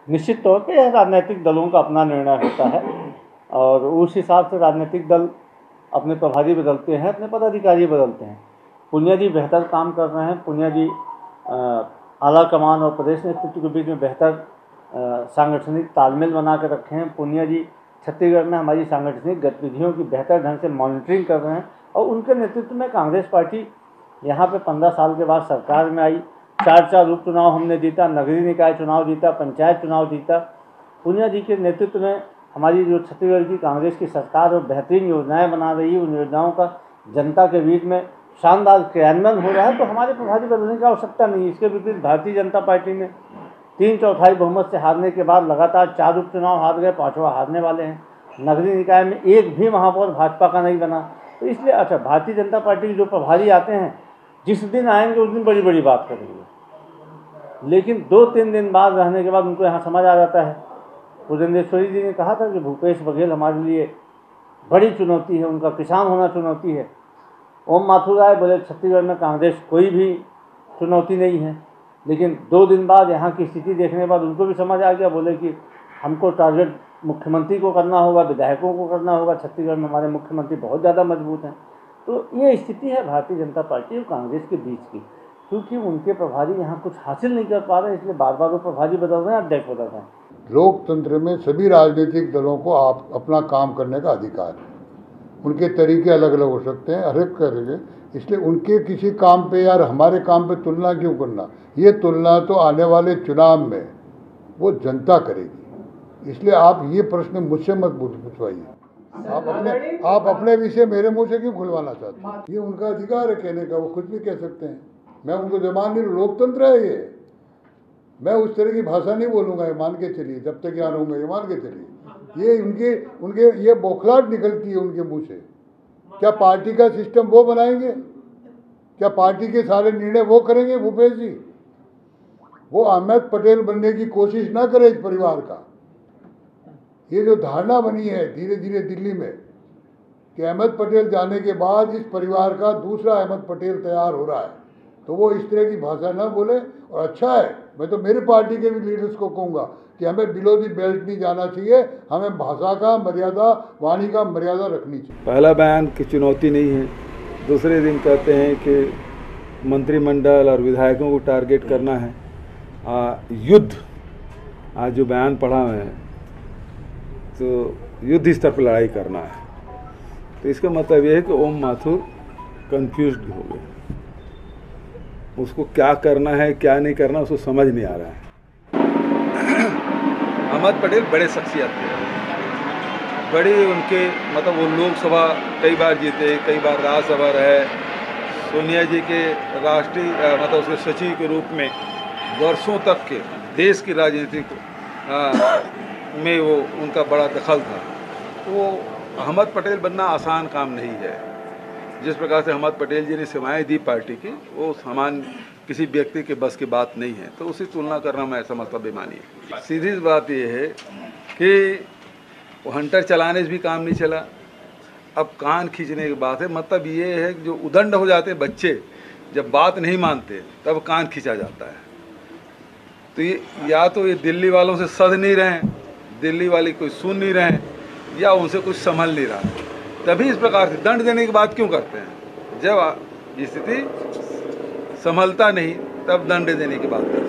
निश्चित तौर पे यह राजनीतिक दलों का अपना निर्णय होता है और उस हिसाब से राजनीतिक दल अपने प्रभारी बदलते हैं, अपने पदाधिकारी बदलते हैं। पुनिया जी बेहतर काम कर रहे हैं। पुनिया जी आला कमान और प्रदेश नेतृत्व के बीच में बेहतर सांगठनिक तालमेल बना कर रखे हैं। पुनिया जी छत्तीसगढ़ में हमारी सांगठनिक गतिविधियों की बेहतर ढंग से मॉनिटरिंग कर रहे हैं और उनके नेतृत्व में कांग्रेस पार्टी यहाँ पे 15 साल के बाद सरकार में आई। 4 उपचुनाव हमने जीता, नगरीय निकाय चुनाव जीता, पंचायत चुनाव जीता। पुनिया जी के नेतृत्व में हमारी जो छत्तीसगढ़ की कांग्रेस की सरकार और बेहतरीन योजनाएं बना रही है, उन योजनाओं का जनता के बीच में शानदार क्रियान्वयन हो रहा है। तो हमारे प्रभारी बदलने की आवश्यकता नहीं है। इसके विपरीत भारतीय जनता पार्टी ने 3/4 बहुमत से हारने के बाद लगातार 4 उपचुनाव हार गए, 5वां हारने वाले हैं। नगरीय निकाय में एक भी महापौर भाजपा का नहीं बना। तो इसलिए अच्छा, भारतीय जनता पार्टी के जो प्रभारी आते हैं, जिस दिन आएंगे उस दिन बड़ी बड़ी बात करेंगे, लेकिन 2-3 दिन बाद रहने के बाद उनको यहाँ समझ आ जाता है। पुरंदेश्वरी जी ने कहा था कि भूपेश बघेल हमारे लिए बड़ी चुनौती है, उनका किसान होना चुनौती है। ओम माथुर राय बोले छत्तीसगढ़ में कांग्रेस कोई भी चुनौती नहीं है, लेकिन 2 दिन बाद यहाँ की स्थिति देखने के बाद उनको भी समझ आ गया। बोले कि हमको टारगेट मुख्यमंत्री को करना होगा, विधायकों को करना होगा। छत्तीसगढ़ में हमारे मुख्यमंत्री बहुत ज़्यादा मजबूत हैं। तो ये स्थिति है भारतीय जनता पार्टी और कांग्रेस के बीच की, क्योंकि उनके प्रभारी यहाँ कुछ हासिल नहीं कर पा रहे, इसलिए बार बार वो प्रभारी बदल रहे हैं, अध्यक्ष बदल रहे हैं। लोकतंत्र में सभी राजनीतिक दलों को आप अपना काम करने का अधिकार है। उनके तरीके अलग अलग हो सकते हैं, हर एक करेंगे, इसलिए उनके किसी काम पे यार हमारे काम पे तुलना क्यों करना। ये तुलना तो आने वाले चुनाव में वो जनता करेगी। इसलिए आप ये प्रश्न मुझसे मत पूछवाइए। आप अपने विषय मेरे मुंह से क्यों खुलवाना चाहते हैं? ये उनका अधिकार है कहने का, वो कुछ भी कह सकते हैं। मैं उनको जबान नहीं, लोकतंत्र है ये। मैं उस तरह की भाषा नहीं बोलूँगा, ये मान के चलिए। जब तक यहाँ रहूँगा ये मान के चलिए। ये उनके ये बौखलाहट निकलती है उनके मुंह से। क्या पार्टी का सिस्टम वो बनाएंगे? क्या पार्टी के सारे निर्णय वो करेंगे? भूपेश जी, वो अहमद पटेल बनने की कोशिश ना करे इस परिवार का। ये जो धारणा बनी है धीरे धीरे दिल्ली में कि अहमद पटेल जाने के बाद इस परिवार का दूसरा अहमद पटेल तैयार हो रहा है, तो वो इस तरह की भाषा ना बोले। और अच्छा है, मैं तो मेरी पार्टी के भी लीडर्स को कहूँगा कि हमें बिलो दी बेल्ट नहीं जाना चाहिए, हमें भाषा का मर्यादा, वाणी का मर्यादा रखनी चाहिए। पहला बयान की चुनौती नहीं है, दूसरे दिन कहते हैं कि मंत्रिमंडल और विधायकों को टारगेट करना है। युद्ध, आज जो बयान पढ़ा है तो युद्ध स्तर पर लड़ाई करना है। तो इसका मतलब ये है कि ओम माथुर कंफ्यूज्ड हो गए, उसको क्या करना है क्या नहीं करना उसको समझ नहीं आ रहा है। अहमद पटेल बड़े शख्सियत थे, बड़े उनके मतलब वो लोकसभा कई बार जीते, कई बार राज्यसभा रहे। सोनिया जी के राष्ट्रीय मतलब उसके सचिव के रूप में वर्षों तक के देश की राजनीति में वो उनका बड़ा दखल था। वो अहमद पटेल बनना आसान काम नहीं है। जिस प्रकार से अहमद पटेल जी ने सेवाएं दी पार्टी की, वो सामान्य किसी व्यक्ति के बस की बात नहीं है। तो उसी तुलना करना मैं समझता बेमानी है। सीधी बात ये है कि वो हंटर चलाने से भी काम नहीं चला, अब कान खींचने की बात है। मतलब ये है कि जो उदंड हो जाते हैं बच्चे, जब बात नहीं मानते तब कान खींचा जाता है। तो ये या तो ये दिल्ली वालों से सध नहीं रहे, दिल्ली वाले कोई सुन नहीं रहे, या उनसे कुछ संभल नहीं रहा। तभी इस प्रकार से दंड देने की बात क्यों करते हैं? जब स्थिति संभलता नहीं तब दंड देने की बात करते हैं।